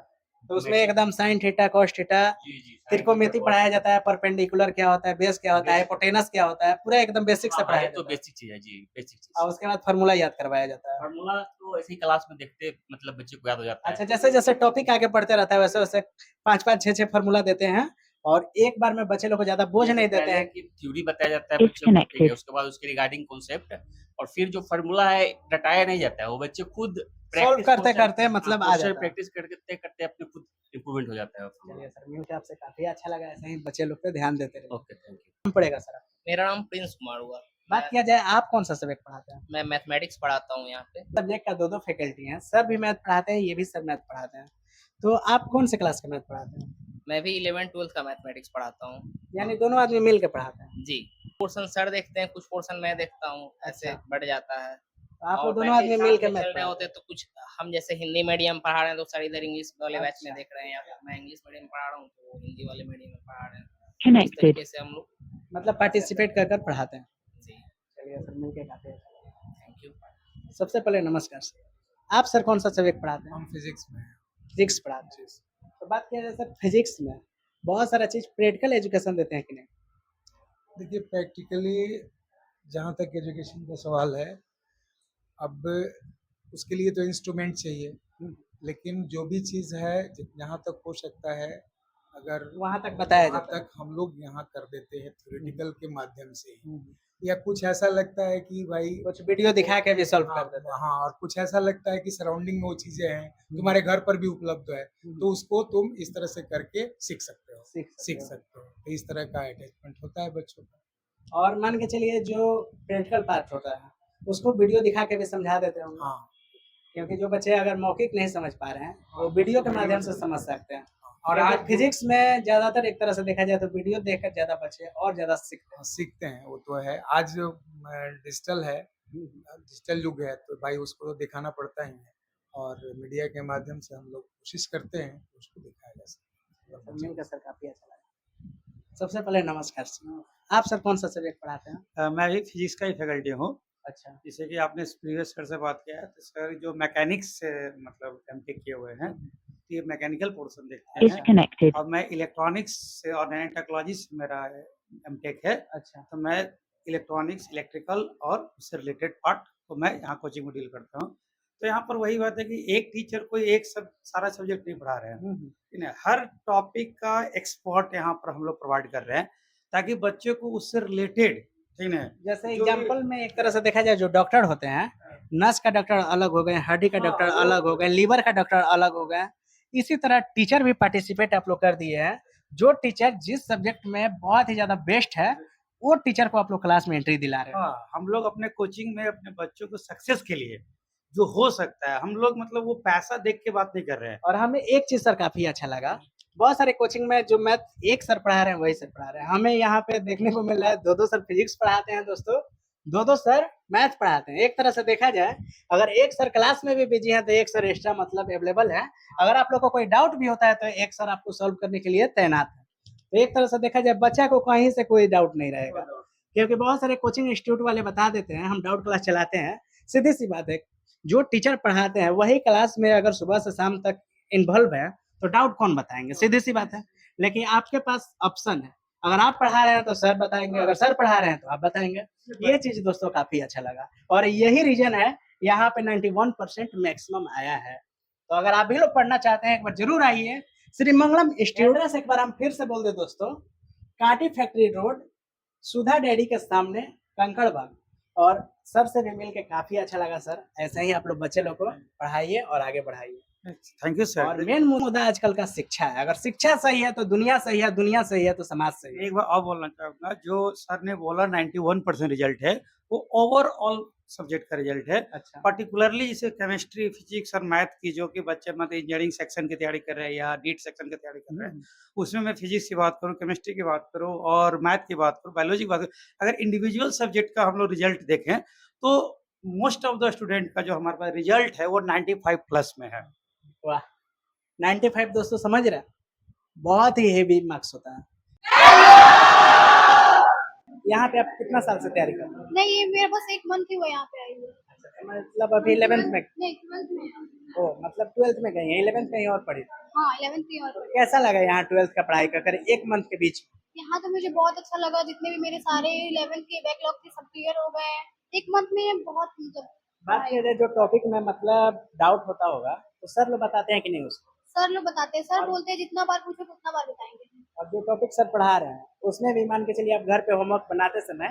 तो उसमें एकदम साइन थीटा, कॉस थीटा, जी, जी, sin त्रिकोणमिति theta, cos पढ़ाया theta। जाता है, परपेंडिकुलर क्या होता है, बेस क्या होता है, बेसिक। हिपोटेनस क्या होता है, पूरा एकदम बेसिक से हाँ, हाँ, ये पढ़ाया तो जाता है। बेसिक चीज़ है जी, बेसिक चीज़। और उसके बाद फार्मूला याद करवाया जाता है। फ़ॉर्मूला तो ऐसे ही क्लास में देखते मतलब बच्चे को याद हो जाता अच्छा, है। जैसे-जैसे टॉपिक आगे बढ़ते रहता है, वैसे-वैसे 5-5, 6-6 फ़ॉर्मूला देते हैं और एक बार में बच्चे लोग को ज्यादा बोझ नहीं देते हैं। कि थ्योरी बताया जाता है बच्चों को, ठीक है, उसके बाद उसके रिगार्डिंग कॉन्सेप्ट, और फिर जो फार्मूला है रटाया नहीं जाता है, वो बच्चे खुद सॉल्व करते करते मतलब आ जाता है। प्रैक्टिस करते करते अपने खुद इम्प्रूवमेंट हो जाता है। चलिए सर, मिलकर आपसे काफी अच्छा लगा, ऐसे ही बच्चे लोग पे ध्यान देते रहिए। Okay, thank you. कम पड़ेगा सर। मेरा नाम प्रिंस कुमार हुआ। बात किया जाए, आप कौन सा सब्जेक्ट पढ़ाते हैं? मैं मैथमेटिक्स पढ़ाता हूँ यहाँ पे। सब्जेक्ट का दो फैकल्टी हैं, सर भी मैथ पढ़ाते हैं, ये भी सर मैथ पढ़ाते हैं। तो आप कौन से क्लास का मैथ पढ़ाते हैं? मैं भी 11th-12th का मैथमेटिक्स पढ़ाता हूँ। यानी दोनों आदमी मिल के पढ़ाते हैं। जी, पोर्शन सर देखते हैं, कुछ पोर्शन मैं देखता हूँ, ऐसे अच्छा। बढ़ जाता है। तो आप और लोग दोनों बैठे आदमी साथ मिल के में मैथ चल रहे पढ़ाते होते हैं। तो कुछ हम जैसे हिंदी मीडियम पढ़ा रहे हैं तो सर इधर इंग्लिश वाले बैच में अच्छा। देख रहे हैं, या फिर मैं इंग्लिश मीडियम पढ़ा रहा हूँ तो वो हिंदी वाले मीडियम में पढ़ा रहे हैं। इस Connected. तरीके से हम लोग। मतलब पार्टिसिपेट कर कर पढ़ाते हैं। जी, चलिए सर, मिल के काफी अच्छा लगा। Thank you. सबसे पहले नमस्कार सर। आप सर कौन सा सब्जेक्ट पढ़ाते हैं? हम फिजिक्स में हैं। फिजिक्स पढ़ाते हैं। तो बात किया जाए सर, फिजिक्स में बहुत सारा चीज प्रैक्टिकल एजुकेशन देते हैं कि नहीं? देखिए, प्रैक्टिकली जहाँ तक एजुकेशन का सवाल है, अब उसके लिए तो इंस्ट्रूमेंट चाहिए, लेकिन जो भी चीज़ है जहाँ तक हो सकता है, अगर वहाँ तक बताया वहाँ जाता है। तक हम लोग यहाँ कर देते हैं थ्योरेटिकल के माध्यम से ही। या कुछ ऐसा लगता है कि भाई कुछ वीडियो दिखा के भी सॉल्व हाँ, कर देते हैं। हाँ, और कुछ ऐसा लगता है कि सराउंडिंग में वो चीज़ें हैं, तुम्हारे घर पर भी उपलब्ध है, तो उसको तुम इस तरह से करके सीख सकते हो। सीख सकते हो। तो इस तरह का अटैचमेंट होता है बच्चों का। और मान के चलिए, जो प्रैक्टिकल पार्ट होता है उसको वीडियो दिखा के भी समझा देते हैं। हाँ, क्योंकि जो बच्चे अगर मौखिक नहीं समझ पा रहे हैं, वो वीडियो के माध्यम से समझ सकते हैं। और क्योंकि आज फिजिक्स में ज्यादातर एक तरह से देखा जाए तो वीडियो देखकर ज्यादा बच्चे और ज्यादा सीखते हैं। सीखते हैं, वो तो है। आज डिजिटल है, डिजिटल युग है, तो भाई उसको तो दिखाना पड़ता ही है, और मीडिया के माध्यम से हम लोग कोशिश करते हैं कि उसको दिखाया जा सके। मिलकर सर काफी अच्छा लगा। सबसे पहले नमस्कार सर। आप सर कौन सा सब्जेक्ट पढ़ाते हैं? मैं भी फिजिक्स का ही फैकल्टी हूँ। अच्छा। जैसे कि आपने प्रीवियस सर से बात किया है, तो सर जो मैकेनिक्स से मतलब एमटेक किए हुए हैं, ये मैकेनिकल पोर्शन देखते हैं, Disconnected. और मैं इलेक्ट्रॉनिक्स से और नैनो टेक्नोलॉजी से मेरा एमटेक है। अच्छा। तो मैं इलेक्ट्रॉनिक्स, इलेक्ट्रिकल और उससे रिलेटेड पार्ट को मैं यहाँ कोचिंग में डील करता हूँ। तो यहाँ पर वही बात है कि एक टीचर कोई एक सब सारा सब्जेक्ट नहीं पढ़ा रहे हैं, ठीक है। हर टॉपिक का एक्सपर्ट यहाँ पर हम लोग प्रोवाइड कर रहे हैं, ताकि बच्चे को उससे रिलेटेड, ठीक है। जैसे जो एग्जाम्पल में एक तरह से देखा जाए, जो डॉक्टर होते हैं, नस का डॉक्टर अलग हो गए, हड्डी का डॉक्टर अलग हो गए, लीवर का डॉक्टर अलग हो गए, इसी तरह टीचर भी पार्टिसिपेट आप लोग कर दिए हैं। जो टीचर जिस सब्जेक्ट में बहुत ही ज्यादा बेस्ट है, वो टीचर को आप लोग क्लास में एंट्री दिला रहे हैं। हाँ, हम लोग अपने कोचिंग में अपने बच्चों को सक्सेस के लिए जो हो सकता है, हम लोग मतलब वो पैसा देख के बात नहीं कर रहे हैं। और हमें एक चीज सर काफी अच्छा लगा, बहुत सारे कोचिंग में जो मैथ एक सर पढ़ा रहे हैं वही सर पढ़ा रहे हैं। हमें यहाँ पे देखने को मिल रहा है दो सर फिजिक्स पढ़ाते हैं दोस्तों, दो सर मैथ पढ़ाते हैं। एक तरह से देखा जाए, अगर एक सर क्लास में भी बिजी है तो एक सर एक्स्ट्रा मतलब अवेलेबल है। अगर आप लोग को कोई डाउट भी होता है तो एक सर आपको सॉल्व करने के लिए तैनात है। तो एक तरह से देखा जाए, बच्चा को कहीं से कोई डाउट नहीं रहेगा, क्योंकि बहुत सारे कोचिंग इंस्टीट्यूट वाले बता देते हैं हम डाउट क्लास चलाते हैं। सीधी सी बात है, जो टीचर पढ़ाते हैं वही क्लास में अगर सुबह से शाम तक इन्वॉल्व है तो डाउट कौन बताएंगे? सीधी सी बात है। लेकिन आपके पास ऑप्शन है, अगर आप पढ़ा रहे हैं तो सर बताएंगे, अगर सर पढ़ा रहे हैं तो आप बताएंगे। ये चीज दोस्तों काफी अच्छा लगा, और यही रीजन है यहाँ पे 91% मैक्सिमम आया है। तो अगर आप भी लोग पढ़ना चाहते हैं, एक बार जरूर आइए श्री मंगलम इंस्टीट्यूट। एक बार हम फिर से बोल दे दोस्तों, कांटी फैक्ट्री रोड, सुधा डेयरी के सामने, कंकड़बाग। और सर से भी मिल के काफी अच्छा लगा सर। ऐसे ही आप लोग बच्चे लोग को पढ़ाइए और आगे बढ़ाइए। Thank you sir. और मेन मुद्दा आजकल का शिक्षा है। अगर शिक्षा सही है तो दुनिया सही है, दुनिया सही है तो समाज सही है। एक बार और बोलना चाहूंगा, जो सर ने बोला 91% रिजल्ट है, वो ओवरऑल सब्जेक्ट का रिजल्ट है। अच्छा। पर्टिकुलरली जैसे केमिस्ट्री, फिजिक्स और मैथ की, जो कि बच्चे मतलब इंजीनियरिंग सेक्शन की तैयारी कर रहे हैं या नीट सेक्शन की तैयारी कर रहे हैं, उसमें मैं फिजिक्स की बात करूँ, केमिस्ट्री की बात करूँ और मैथ की बात करूँ, बायोलॉजी की बात करूँ, अगर इंडिविजुअल सब्जेक्ट का हम लोग रिजल्ट देखें तो मोस्ट ऑफ द स्टूडेंट का जो हमारे पास रिजल्ट है वो 95 प्लस में है। वाह, 95 दोस्तों समझ रहे हैं, बहुत ही हेवी मार्क्स होता है। यहाँ पे आप कितना साल से तैयारी कर रहे हैं? नहीं, ये मेरे बस 1 मंथ ही हुआ यहाँ पे आई हुई। मतलब अभी 11th में? नहीं, 12th में। ओ, मतलब 12th में गई है, 11th कहीं और पढ़ी। हाँ, 11th में और पढ़ी। कैसा लगा यहाँ 12th का पढ़ाई कर 1 मंथ के बीच? यहाँ तो मुझे बहुत अच्छा लगा, जितने भी मेरे सारे 11th के बैकलॉग थे सब क्लियर हो गए। 1 मंथ में बहुत मतलब बात किया जाए जो टॉपिक में मतलब डाउट होता होगा तो सर लोग बताते हैं कि नहीं उसको? सर लोग बताते हैं, सर बोलते हैं जितना बार पूछो उतना बार बताएंगे। अब जो टॉपिक सर पढ़ा रहे हैं उसमें भी मान के चलिए आप घर पे होमवर्क बनाते समय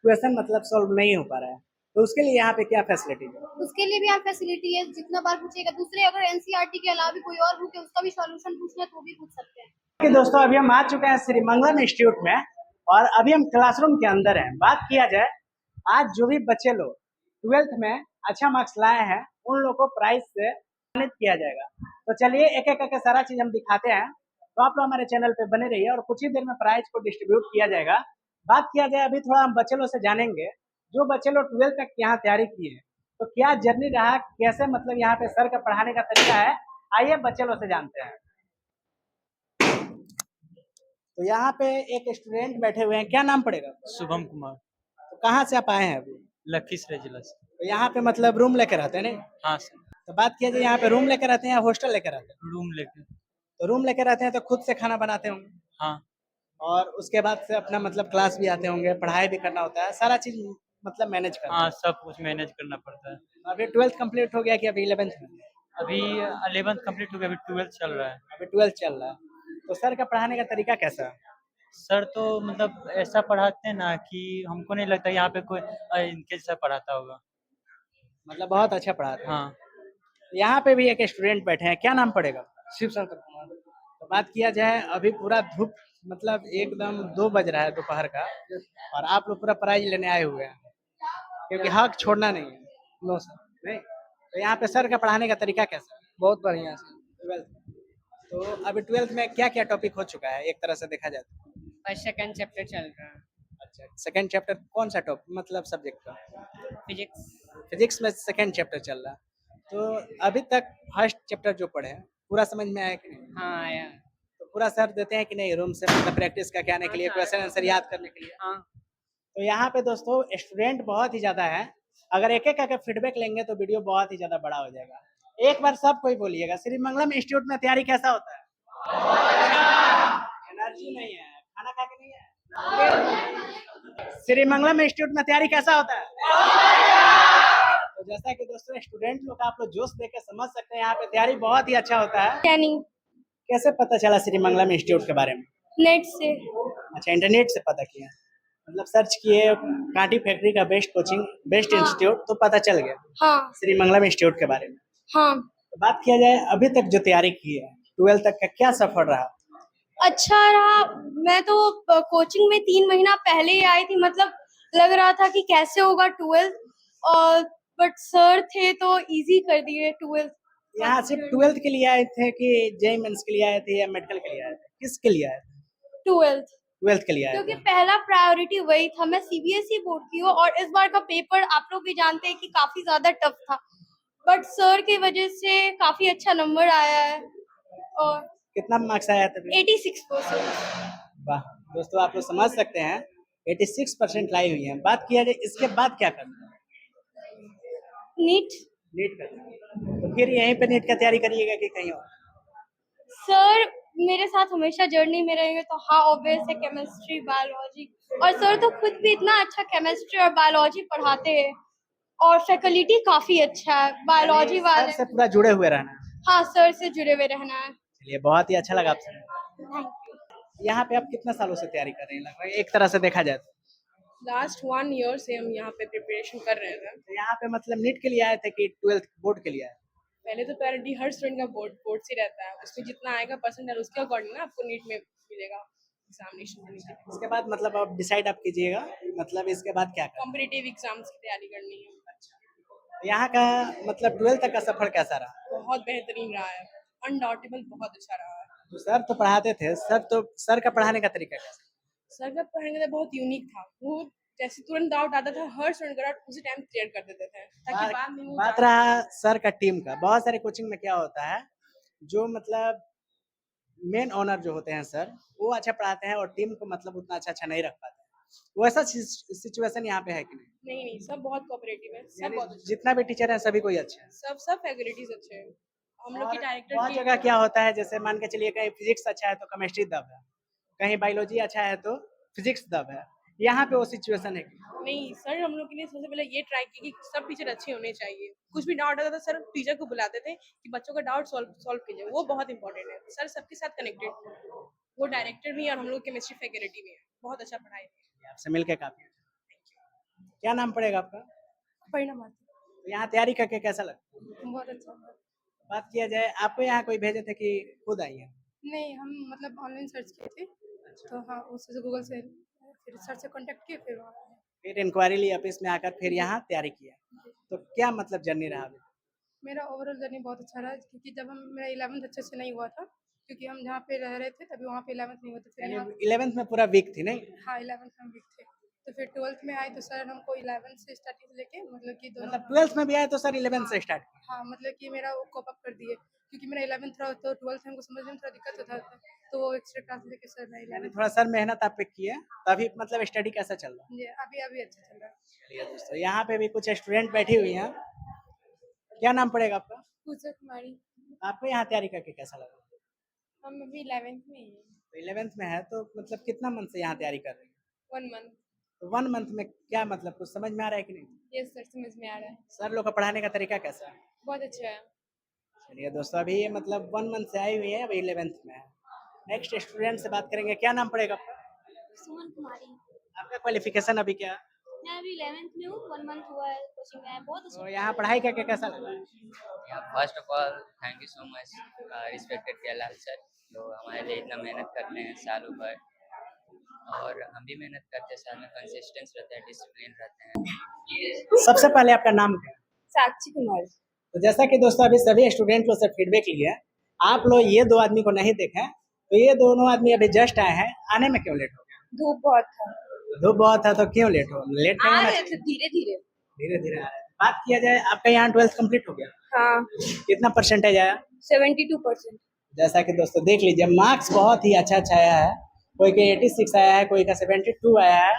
क्वेश्चन मतलब सॉल्व नहीं हो पा रहा है, तो उसके लिए यहाँ पे क्या फैसिलिटी है? उसके लिए भी यहाँ फैसिलिटी है, जितना बार पूछेगा। दूसरे अगर एनसीईआरटी के अलावा भी कोई और बुक है उसका भी सॉल्यूशन पूछना है तो भी पूछ सकते हैं। कि दोस्तों अभी हम आ चुके हैं श्री मंगलम इंस्टीट्यूट में और अभी हम क्लासरूम के अंदर हैं। बात किया जाए, आज जो भी बच्चे लोग 12th में अच्छा मार्क्स लाए हैं उन लोगों को प्राइज से सम्मानित किया जाएगा। तो चलिए एक एक करके सारा चीज हम दिखाते हैं, तो आप लोग हमारे चैनल पे बने रहिए और कुछ ही देर में प्राइज को डिस्ट्रीब्यूट किया जाएगा। बात किया जाए, अभी थोड़ा हम बच्चे लोग से जानेंगे जो बच्चे लोग 12th तक यहाँ तैयारी किए हैं, तो क्या जर्नी रहा, कैसे मतलब यहाँ पे सर का पढ़ाने का तरीका है, आइए बच्चे लोग से जानते हैं। तो यहाँ पे एक स्टूडेंट बैठे हुए हैं, क्या नाम पड़ेगा? शुभम कुमार, तो कहाँ से आप आए हैं अभी? लखीसराय जिला से। तो यहाँ पे मतलब रूम लेकर रहते हैं नहीं? हाँ सर, तो बात किया जाए, यहाँ पे रूम लेकर रहते हैं या हॉस्टल लेकर रहते हैं? रूम लेके। तो रूम लेकर रहते हैं तो खुद से खाना बनाते होंगे हाँ और उसके बाद से अपना मतलब क्लास भी आते होंगे, पढ़ाई भी करना होता है, सारा चीज मतलब मैनेज करना हाँ, सब कुछ मैनेज करना पड़ता है। है। अभी 12th कंप्लीट हो गया कि अभी 11th में? अभी 11th कंप्लीट हो गया, अभी 12th चल रहा है। अभी 12th चल रहा है। तो सर का पढ़ाने का तरीका कैसा है? सर तो मतलब ऐसा पढ़ाते हैं ना कि हमको नहीं लगता यहाँ पे कोई इनके जैसा पढ़ाता होगा। मतलब बहुत अच्छा पढ़ाते हैं। हाँ, यहाँ पे भी एक स्टूडेंट बैठे हैं, क्या नाम पड़ेगा? शिव शंकर कुमार। तो बात किया जाए, अभी पूरा धूप मतलब एकदम 2 बज रहा है दोपहर का और आप लोग पूरा प्राइज लेने आए हुए हैं, क्योंकि हक छोड़ना नहीं है। नो सर, नहीं, तो यहाँ पे सर का पढ़ाने का तरीका कैसा है? बहुत बढ़िया सर। 12th, तो अभी 12th में क्या क्या टॉपिक हो चुका है एक तरह से देखा जाए तो? सेकंड चैप्टर चल रहा है, अच्छा, सेकंड चैप्टर कौन सा टॉपिक मतलब सब्जेक्ट का? फिजिक्स। फिजिक्स में सेकंड चैप्टर चल रहा है। तो अभी तक फर्स्ट चैप्टर जो पढ़े हैं पूरा समझ में आया कि नहीं? हाँ आया। तो पूरा सर देते हैं कि नहीं रूम से मतलब प्रैक्टिस का आने के लिए, क्वेश्चन आंसर याद करने के लिए? हाँ, तो यहाँ पे दोस्तों स्टूडेंट बहुत ही ज्यादा है, अगर एक एक करके फीडबैक लेंगे तो वीडियो बहुत ही ज्यादा बड़ा हो जाएगा। एक बार सब कोई बोलिएगा, श्री मंगलम इंस्टीट्यूट में तैयारी कैसा होता है? एनर्जी नहीं है, खाना खा के नहीं है। श्री मंगलम इंस्टीट्यूट में तैयारी कैसा होता है? तो जैसा कि दोस्तों स्टूडेंट लोग आप लोग जोश देकर समझ सकते हैं, यहाँ पे तैयारी बहुत ही अच्छा होता है। कैसे पता चला श्री मंगलम इंस्टीट्यूट के बारे में? नेट से। अच्छा, इंटरनेट से पता किया, मतलब सर्च किए कांटी फैक्ट्री का बेस्ट कोचिंग, बेस्ट हाँ। इंस्टीट्यूट, तो पता चल गया हाँ श्री मंगलम इंस्टीट्यूट के बारे में। हाँ, तो बात किया जाए, अभी तक जो तैयारी की है 12th तक का, क्या सफर रहा? अच्छा रहा। मैं तो कोचिंग में 3 महीना पहले ही आई थी, मतलब लग रहा था कि कैसे होगा 12th, और बट सर थे तो इजी कर दिए 12th। यहाँ सिर्फ 12th के लिए आए थे कि जेई मेंस के लिए आए थे या मेडिकल के लिए आए थे, किसके लिए आए थे? 12th के लिए आए क्योंकि थे। पहला प्रायोरिटी वही था। मैं सीबीएसई बोर्ड की हूँ और इस बार का पेपर आप लोग भी जानते हैं कि काफी ज्यादा टफ था, बट सर की वजह से काफी अच्छा नंबर आया है और कितना मार्क्स आया था? 86%। वाह दोस्तों, आप लोग समझ सकते हैं 86% लाई हुई है। बात किया जाए इसके बाद क्या करना है? नीट। नीट करना है। तो फिर यहीं पे नीट का तैयारी करिएगा कि कहीं और? सर मेरे साथ हमेशा जर्नी में रहेंगे तो हाँ ऑब्वियस है, केमिस्ट्री बायोलॉजी, और सर तो खुद भी इतना अच्छा केमिस्ट्री और बायोलॉजी पढ़ाते हैं और फैकल्टी काफी अच्छा है बायोलॉजी वाले। सर से पूरा जुड़े हुए रहना है। हाँ, सर से जुड़े हुए रहना है। चलिए, बहुत ही अच्छा लगा आपसे। Thank you. यहाँ पे आप कितना सालों से तैयारी कर रहे हैं लगभग एक तरह से देखा जाए तो? लास्ट 1 ईयर से हम यहाँ पे प्रिपरेशन कर रहे थे। तो यहाँ पे मतलब नीट के लिए आए थे कि 12th बोर्ड के लिए आए? पहले तो प्रायोरिटी हर स्टूडेंट का बोर्ड से रहता है, उसमें जितना आएगा परसेंटेज उसके अकॉर्डिंग ना आपको नीट में मिलेगा एग्जामिनेशन देने के लिए। इसके बाद मतलब आप डिसाइड आप कीजिएगा, मतलब इसके बाद क्या करना कॉम्पिटिटिव एग्जाम्स की तैयारी करनी है। है। यहाँ का मतलब 12th तक का सफर कैसा रहा? बहुत बेहतरीन रहा है, अनडाउटेबल बहुत अच्छा रहा है। तो सर तो पढ़ाते थे, सर का पढ़ाने का तरीका कैसा? सर का पढ़ाने का बहुत यूनिक था। वो जैसे तुरंत डाउट आता था, हर स्टूडेंट का डाउट उसी टाइम क्लियर कर देते थे, ताकि बाद में वो बात रहा सर का टीम का, बहुत सारे कोचिंग में क्या होता है, जो मतलब मेन ओनर जो होते हैं सर, वो अच्छा पढ़ाते हैं और टीम को मतलब उतना अच्छा नहीं रख पाते हैं। वैसा सिचुएशन यहाँ पे है कि नहीं? नहीं, सब बहुत कोऑपरेटिव है, सब यानी बहुत अच्छे जितना भी टीचर है सभी कोई अच्छे हैं। हैं। सब फैकल्टीज अच्छे हैं। हम लोग की और डायरेक्टर बहुत जगह क्या होता है, जैसे मान के चलिए कहीं फिजिक्स अच्छा है तो केमिस्ट्री दब है, कहीं बायोलॉजी अच्छा है तो फिजिक्स दब है, यहाँ पे वो सिचुएशन है कि नहीं सर, हम लोग के लिए सबसे पहले ये ट्राई की कि सब टीचर अच्छे होने चाहिए। कुछ भी डाउट आता था सर टीचर को बुलाते थे कि बच्चों का डाउट सॉल्व कीजिए, वो बहुत इंपॉर्टेंट है। सर सबके साथ कनेक्टेड, वो डायरेक्टर भी है और हम लोग केमिस्ट्री फैकल्टी भी है, बहुत अच्छा पढ़ाई है। आपसे मिलके काफी अच्छा। क्या नाम पड़ेगा आपका? परिणाम तो यहाँ तैयारी करके कैसा लगा? बहुत अच्छा। बात किया जाए, आपको यहाँ कोई भेजे थे कि खुद आई हैं? नहीं, हम मतलब ऑनलाइन सर्च किए थे, तो हाँ उससे गूगल से फिर सर से कांटेक्ट किए, फिर वहाँ आए। फिर इंक्वायरी ली ऑफिस में आकर, फिर यहाँ तैयारी किया। तो क्या मतलब जर्नी रहा अभी? मेरा ओवरऑल जर्नी बहुत अच्छा रहा, क्योंकि जब हम मेरा 11th अच्छे से नहीं हुआ था, क्योंकि हम जहाँ पे रह रहे थे तभी वहाँ पे 11th नहीं होता, फिर यहाँ 11th में पूरा वीक थी नहीं? हाँ 11th में वीक थे, तो फिर 12th में आए तो सर हमको 11th से स्टार्टिंग लेके मतलब कि दोनों मतलब 12th में भी आए तो सर 11th से स्टार्ट किया। हाँ मतलब कि मेरा वो कोप अप कर दिए, क्योंकि मेरा 11th था तो 12th में हमको समझने में थोड़ा दिक्कत होता था, तो वो एक्स्ट्रा क्लास लेके सर मैं यानी 11th थोड़ा सर मेहनत आप पे की है, तभी मतलब स्टडी कैसा चल रहा है? जी अभी अभी अच्छा चल रहा है। चलिए दोस्तों, यहाँ पे भी कुछ स्टूडेंट बैठी हुई हैं। क्या नाम पड़ेगा आपका? पूजा कुमारी, आपको यहाँ तैयारी करके कैसा लगा? हम अभी 11th में ही हैं, तो 11th में है तो मतलब कितना मंथ से यहाँ तैयारी कर रही है? 1 मंथ। तो 1 मंथ में क्या मतलब कुछ समझ में आ रहा है कि नहीं? यस सर, समझ में आ रहा है, सर लोग का पढ़ाने का तरीका कैसा है? बहुत अच्छा है। चलिए दोस्तों, अभी ये मतलब 1 मंथ से आई हुई है, अभी 11th में है। नेक्स्ट स्टूडेंट से बात करेंगे। क्या नाम पड़ेगा आपका? सुमन कुमारी। आपका क्वालिफिकेशन अभी क्या है? मैं अभी 11th में हूँ, 1 मंथ हुआ है कोचिंग में, बहुत तो यहाँ पढ़ाई करके कैसा लगा? Yeah, first of all, thank you so much, respected Pyalal sir, जो हमारे लिए इतना मेहनत करते हैं सालों भर, और हम भी मेहनत करते हैं, साथ में कंसिस्टेंस रहते हैं, डिसिप्लिन रहते हैं। सबसे पहले आपका नाम क्या है? साक्षी कुमार। तो जैसा कि दोस्तों अभी सभी स्टूडेंट लोग से फीडबैक लिए, आप लोग ये दो आदमी को नहीं देखे, तो ये दोनों आदमी अभी जस्ट आए हैं। आने में क्यों लेट हो गया? धूप बहुत था, धूप बहुत है तो क्यों लेट हो? लेट नहीं होना चाहिए। धीरे धीरे। धीरे धीरे आ रहे हैं। बात किया जाए, आपका यहाँ 12th कंप्लीट हो गया, हाँ कितना परसेंटेज आया? 72%। जैसा कि दोस्तों देख लीजिए, मार्क्स बहुत ही अच्छा अच्छा आया है। कोई का 86 आया है, कोई का 72 आया है।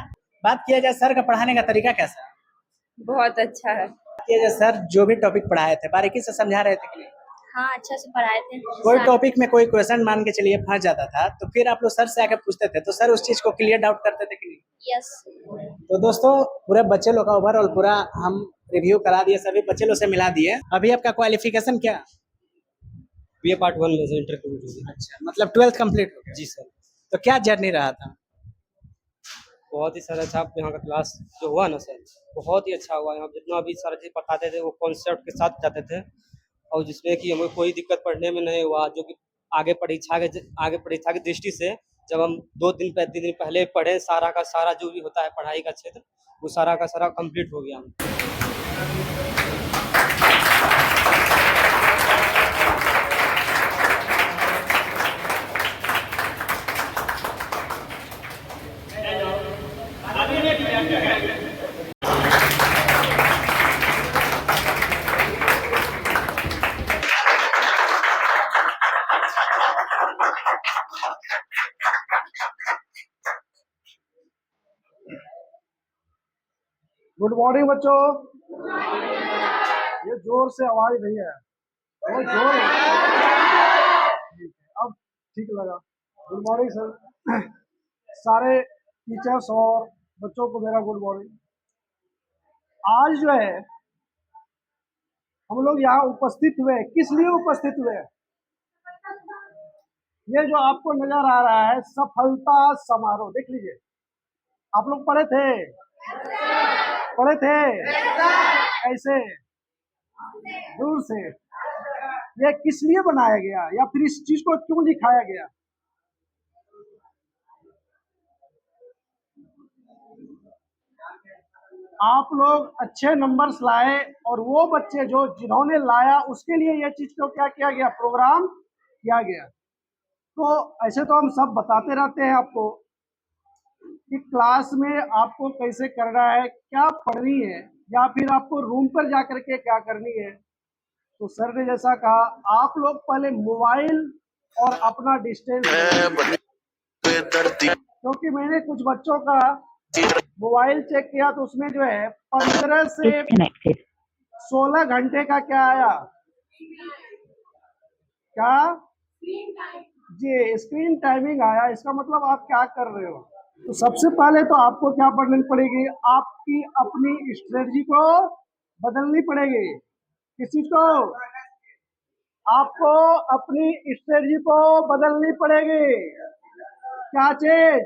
बात किया जाए सर का पढ़ाने का तरीका कैसा है? बहुत अच्छा है। बात किया जाए सर जो भी टॉपिक पढ़ाए थे बारीकी से समझा रहे थे कि नहीं? हाँ अच्छा से पढ़ाए थे। कोई टॉपिक में कोई क्वेश्चन मान के चलिए फंस जाता था, तो फिर आप लोग सर से आके पूछते थे, तो सर उस चीज को क्लियर डाउट करते थे कि नहीं? यस। तो दोस्तों पूरे बच्चे लोग का ओवरऑल पूरा हम रिव्यू करा दिए, सभी बच्चे लोग से मिला दिए। अभी आपका क्वालिफिकेशन क्या? ये पार्ट 1 में से इंटर कंप्लीट हो अच्छा, मतलब 12th कंप्लीट हो गया। जी सर, तो क्या जर्नी रहा था? बहुत ही सर अच्छा यहाँ का क्लास जो हुआ ना सर, बहुत ही अच्छा हुआ। यहाँ जितना भी सारा चीज़ पढ़ाते थे वो कॉन्सेप्ट के साथ जाते थे, और जिसमें कि हमें कोई दिक्कत पढ़ने में नहीं हुआ, जो कि आगे परीक्षा की दृष्टि से जब हम 3 दिन पहले पढ़े, सारा का सारा जो भी होता है पढ़ाई का क्षेत्र, वो सारा का सारा कंप्लीट हो गया। गुड मॉर्निंग बच्चों। ये जोर से आवाज नहीं है, वो जोर है। ठीक है, अब ठीक लगा। गुड मॉर्निंग सर, सारे टीचर्स और बच्चों को मेरा गुड मॉर्निंग। आज जो है हम लोग यहाँ उपस्थित हुए, किस लिए उपस्थित हुए? ये जो आपको नजर आ रहा है सफलता समारोह, देख लीजिए। आप लोग पढ़े थे? पढ़े थे? ऐसे दूर से। ये किस लिए बनाया गया या फिर इस चीज को क्यों दिखाया गया? आप लोग अच्छे नंबर्स लाए, और वो बच्चे जो जिन्होंने लाया उसके लिए ये चीज को क्या किया गया? प्रोग्राम किया गया। तो ऐसे तो हम सब बताते रहते हैं आपको कि क्लास में आपको कैसे करना है, क्या पढ़नी है, या फिर आपको रूम पर जा करके क्या करनी है। तो सर ने जैसा कहा, आप लोग पहले मोबाइल और अपना डिस्टेंस, क्योंकि मैंने कुछ बच्चों का मोबाइल चेक किया तो उसमें जो है 15 से 16 घंटे का क्या आया? क्या जी, स्क्रीन टाइमिंग आया। इसका मतलब आप क्या कर रहे हो? तो सबसे पहले तो आपको क्या पढ़नी पड़ेगी, आपकी अपनी स्ट्रेटजी को बदलनी पड़ेगी। किस चीज को? आपको अपनी स्ट्रेटजी को बदलनी पड़ेगी। क्या चीज?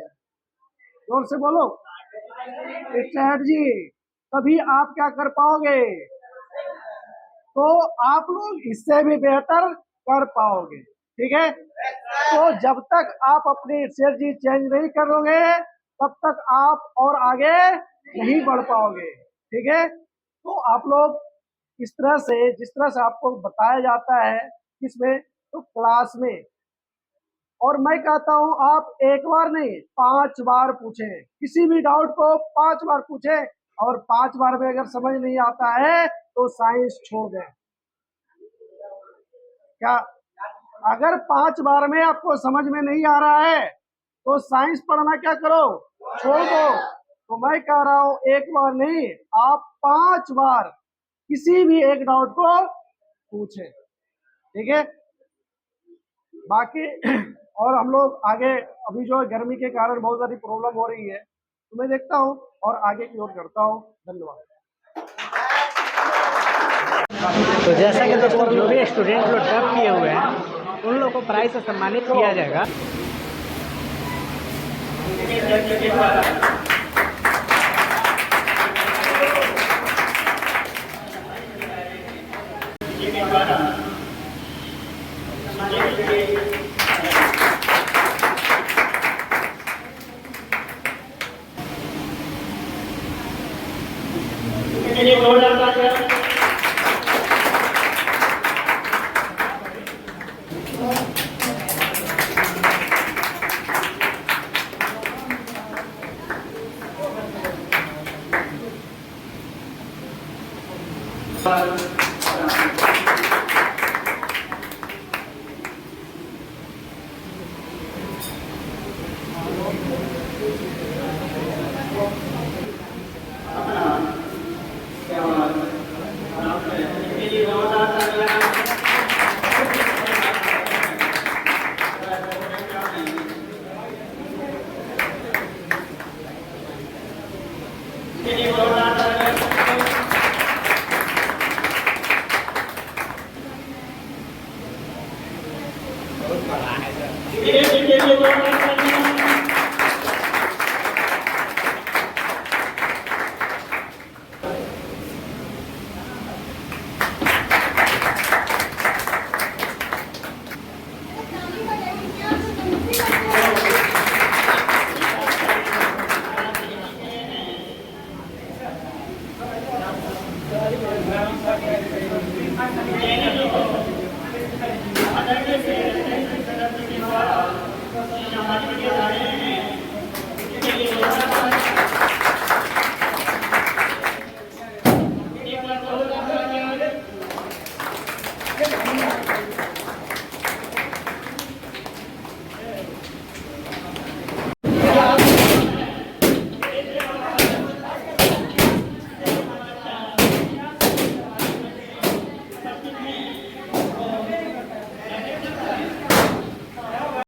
जोर से बोलो। स्ट्रेटजी। तभी आप क्या कर पाओगे, तो आप लोग इससे भी बेहतर कर पाओगे। ठीक है, तो जब तक आप अपनी स्ट्रेटजी चेंज नहीं करोगे तब तक आप और आगे नहीं बढ़ पाओगे। ठीक है, तो आप लोग इस तरह से, जिस तरह से आपको बताया जाता है किसमें, तो क्लास में, और मैं कहता हूं आप एक बार नहीं 5 बार पूछें, किसी भी डाउट को 5 बार पूछें, और 5 बार में अगर समझ नहीं आता है तो साइंस छोड़ दें। क्या? अगर 5 बार में आपको समझ में नहीं आ रहा है तो साइंस पढ़ना क्या करो, छोड़ दो। तो मैं कह रहा हूं एक बार नहीं, आप 5 बार किसी भी एक डाउट को पूछें। ठीक है, बाकी और हम लोग आगे, अभी जो गर्मी के कारण बहुत सारी प्रॉब्लम हो रही है, तो मैं देखता हूँ और आगे की ओर करता हूँ। धन्यवाद। तो जैसा कि दोस्तों जो भी स्टूडेंट लोग टॉप किए हुए हैं उन लोगों को प्राइज से सम्मानित किया जाएगा। हमारी